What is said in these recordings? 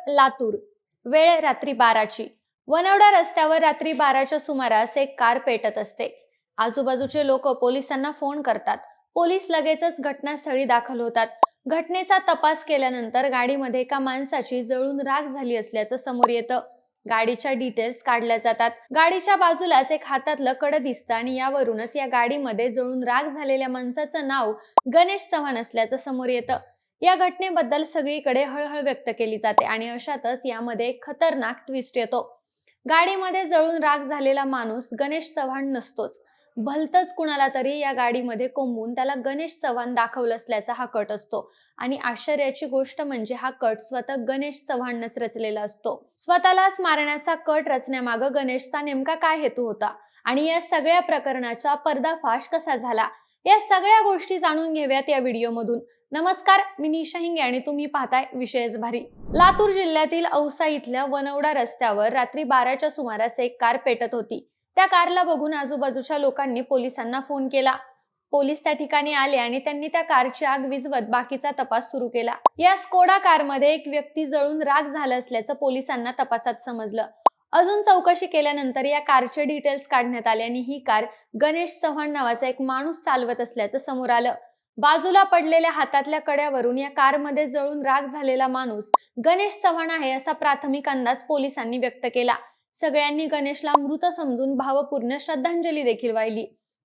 लातूर. वेळ रात्री 12ची. वनवडा रस्त्यावर रात्री 12च्या सुमारास एक कार पेटत असते. आजूबाजूचे लोक पोलिसांना फोन करतात. पोलीस लगेचच घटनास्थळी दाखल होतात. घटनेचा तपास केल्यानंतर गाडीमध्ये एका माणसाची जळून राख झाली असल्याचं समोर येतं. गाडीच्या डिटेल्स काढल्या जातात. गाडीच्या बाजूलाच एक हातातलं कड दिसतं आणि यावरूनच या गाडीमध्ये जळून राख झालेल्या माणसाचं नाव गणेश चव्हाण असल्याचं समोर येतं. या घटनेबद्दल सगळीकडे हळहळ व्यक्त केली जाते आणि अशातच यामध्ये एक खतरनाक ट्विस्ट येतो. गाडीमध्ये जळून राख झालेला माणूस गणेश चव्हाण नसतोच. भलतंच कुणाला तरी या गाडीमध्ये कोंबून त्याला गणेश चव्हाण दाखवलं असल्याचा हा कट असतो. आणि आश्चर्याची गोष्ट म्हणजे हा कट स्वतः गणेश चव्हाणच रचलेला असतो. स्वतःलाच मारण्याचा कट रचण्यामागं गणेशचा नेमका काय हेतू होता आणि या सगळ्या प्रकरणाचा पर्दाफाश कसा झाला, या सगळ्या गोष्टी जाणून घेऊयात या व्हिडिओमधून. नमस्कार, मी निशा हिंगे आणि तुम्ही पाहताय विषयच भारी. लातूर जिल्ह्यातील औसा इथल्या वनवडा रस्त्यावर रात्री 12च्या सुमारास एक कार पेटत होती. त्या कारला बघून आजूबाजूच्या लोकांनी पोलिसांना फोन केला. पोलीस त्या ठिकाणी आले आणि त्यांनी त्या कारची आग विझवत बाकीचा तपास सुरू केला. या स्कोडा कारमध्ये एक व्यक्ती जळून राख झालं असल्याचं पोलिसांना तपासात समजलं. अजून चौकशी केल्यानंतर या कारचे डिटेल्स काढण्यात आले आणि ही कार गणेश चव्हाण नावाचा एक माणूस चालवत असल्याचं समोर आलं. बाजूला पडलेल्या हातातल्या कड्यावरून या कारमध्ये जळून राख झालेला माणूस गणेश चव्हाण आहे असा प्राथमिक अंदाज पोलिसांनी व्यक्त केला. सगळ्यांनी गणेशला मृत समजून भावपूर्ण श्रद्धांजली देखील वाहिली.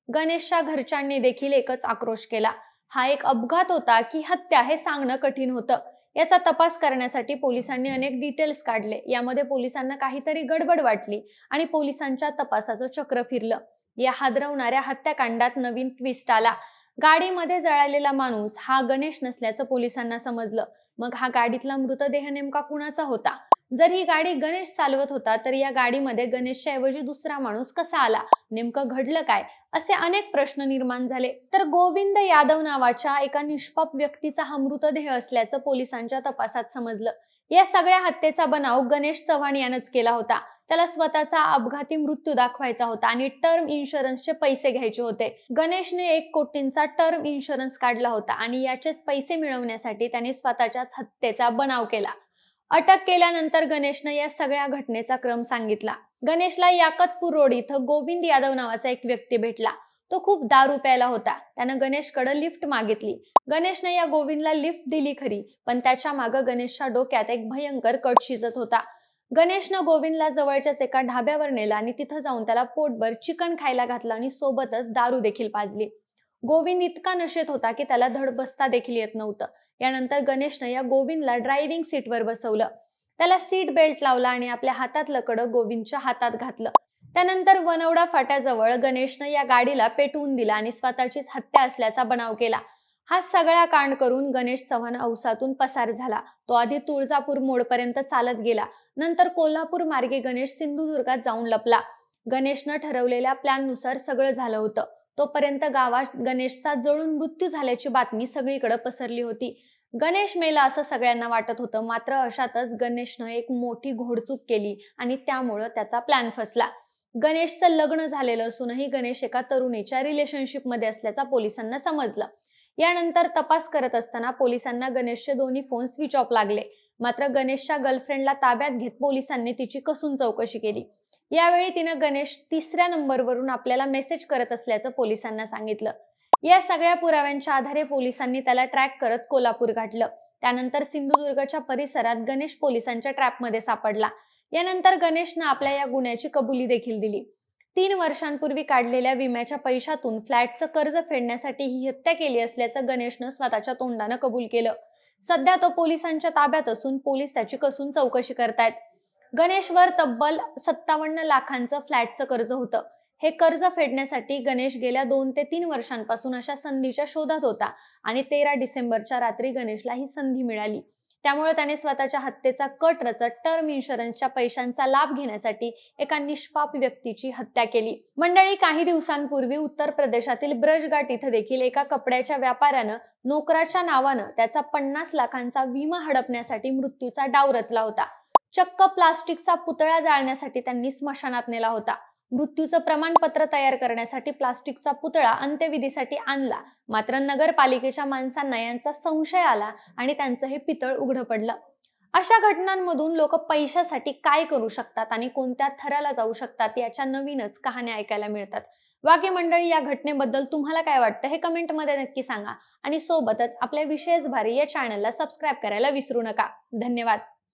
गणेशच्या घरच्यांनी देखील एकच आक्रोश केला. हा एक अपघात होता की हत्या हे सांगणं कठीण होतं. याचा तपास करण्यासाठी पोलिसांनी अनेक डिटेल्स काढले. यामध्ये पोलिसांना काहीतरी गडबड वाटली आणि पोलिसांच्या तपासाचं चक्र फिरलं. या हादरवणाऱ्या हत्याकांडात नवीन ट्विस्ट आला. गाडीमध्ये जळालेला माणूस हा गणेश नसल्याचं पोलिसांना समजलं. मग हा गाडीतला मृतदेह नेमका कुणाचा होता? जर ही गाडी गणेश चालवत होता तर या गाडीमध्ये गणेशच्या ऐवजी दुसरा माणूस कसा आला? नेमकं घडलं काय? असे अनेक प्रश्न निर्माण झाले. तर गोविंद यादव नावाच्या एका निष्पाप व्यक्तीचा हा मृतदेह असल्याचं पोलिसांच्या तपासात समजलं. या सगळ्या हत्येचा बनाव गणेश चव्हाण यानंच केला होता. त्याला स्वतःचा अपघाती मृत्यू दाखवायचा होता आणि टर्म इन्शुरन्सचे पैसे घ्यायचे होते. गणेशने 1 कोटींचा टर्म इन्शुरन्स काढला होता आणि याचेच पैसे मिळवण्यासाठी त्याने स्वतःच्याच हत्येचा बनाव केला. अटक केल्यानंतर गणेशने या सगळ्या घटनेचा क्रम सांगितला. गणेशला याकतपूर रोड इथं गोविंद यादव नावाचा एक व्यक्ती भेटला. तो खूप दारू प्यायला होता. त्यानं गणेशकडे लिफ्ट मागितली. गणेशने या गोविंदला लिफ्ट दिली खरी, पण त्याच्या मागे गणेशच्या डोक्यात एक भयंकर कट शिजत होता. गणेशनं गोविंदला जवळच्याच एका ढाब्यावर नेलं आणि तिथं जाऊन त्याला पोटभर चिकन खायला घातलं आणि सोबतच दारू देखील पाजली. गोविंद इतका नशेत होता की त्याला धड बसता देखील येत नव्हतं. यानंतर गणेशनं या गोविंदला ड्रायव्हिंग सीटवर बसवलं. त्याला सीट बेल्ट लावला आणि आपल्या हातातलं कडं गोविंदच्या हातात घातलं. त्यानंतर वनवडा फाट्याजवळ गणेशनं या गाडीला पेटवून दिला आणि स्वतःचीच हत्या असल्याचा बनाव केला. हा सगळा कांड करून गणेश चव्हाण औसातून पसार झाला. तो आधी तुळजापूर मोडपर्यंत चालत गेला. नंतर कोल्हापूर मार्गे गणेश सिंधुदुर्गात जाऊन लपला. गणेशनं ठरवलेल्या प्लॅननुसार सगळं झालं होतं. तोपर्यंत गावात गणेशचा जळून मृत्यू झाल्याची बातमी सगळीकडे पसरली होती. गणेश मेला असं सगळ्यांना वाटत होतं. मात्र अशातच गणेशनं एक मोठी घोडचूक केली आणि त्यामुळं त्याचा प्लॅन फसला. गणेशचं लग्न झालेलं असूनही गणेश एका तरुणीच्या रिलेशनशिपमध्ये असल्याचा पोलिसांना समजलं. यानंतर तपास करत असताना पोलिसांना गणेशचे दोन्ही फोन स्विच ऑफ लागले. मात्र गणेशच्या गर्लफ्रेंडला ताब्यात घेत पोलिसांनी तिची कसून चौकशी केली. यावेळी तिनं गणेश 3ऱ्या नंबरवरून आपल्याला मेसेज करत असल्याचं पोलिसांना सांगितलं. या सगळ्या पुराव्यांच्या आधारे पोलिसांनी त्याला ट्रॅक करत कोल्हापूर गाठलं. त्यानंतर सिंधुदुर्गच्या परिसरात गणेश पोलिसांच्या ट्रॅपमध्ये सापडला. यानंतर गणेशनं आपल्या या गुन्ह्याची कबुली देखील दिली. 3 वर्षांपूर्वी काढलेल्या विम्याच्या पैशातून फ्लॅटचं कर्ज फेडण्यासाठी ही हत्या केली असल्याचं गणेशनं स्वतःच्या तोंडानं कबूल केलं. सध्या तो पोलिसांच्या ताब्यात असून पोलीस त्याची कसून चौकशी करतायत. गणेशवर तब्बल 57 लाखांचं फ्लॅटचं कर्ज होतं. हे कर्ज फेडण्यासाठी गणेश गेल्या 2 ते 3 वर्षांपासून अशा संधीच्या शोधात होता आणि 13 डिसेंबरच्या रात्री गणेशला ही संधी मिळाली. त्यामुळे त्याने स्वतःच्या हत्येचा कट रचत टर्म इन्शुरन्सच्या पैशांचा लाभ घेण्यासाठी एका निष्पाप व्यक्तीची हत्या केली. मंडळी, काही दिवसांपूर्वी उत्तर प्रदेशातील ब्रजघाट इथं देखील एका कपड्याच्या व्यापाऱ्यानं नोकराच्या नावानं त्याचा 50 लाखांचा विमा हडपण्यासाठी मृत्यूचा डाव रचला होता. चक्क प्लास्टिकचा पुतळा जाळण्यासाठी त्यांनी स्मशानात नेला होता. मृत्यूचं प्रमाणपत्र तयार करण्यासाठी प्लास्टिकचा पुतळा अंत्यविधीसाठी आणला. मात्र नगरपालिकेच्या माणसांना यांचा संशय आला आणि त्यांचं हे पितळ उघडं पडलं. अशा घटनांमधून लोक पैशासाठी काय करू शकतात आणि कोणत्या थराला जाऊ शकतात याच्या नवीनच कहाण्या ऐकायला मिळतात. बाकी मंडळी, या घटनेबद्दल तुम्हाला काय वाटतं हे कमेंटमध्ये नक्की सांगा आणि सोबतच आपल्या विशेष भारी या चॅनलला सबस्क्राईब करायला विसरू नका. धन्यवाद.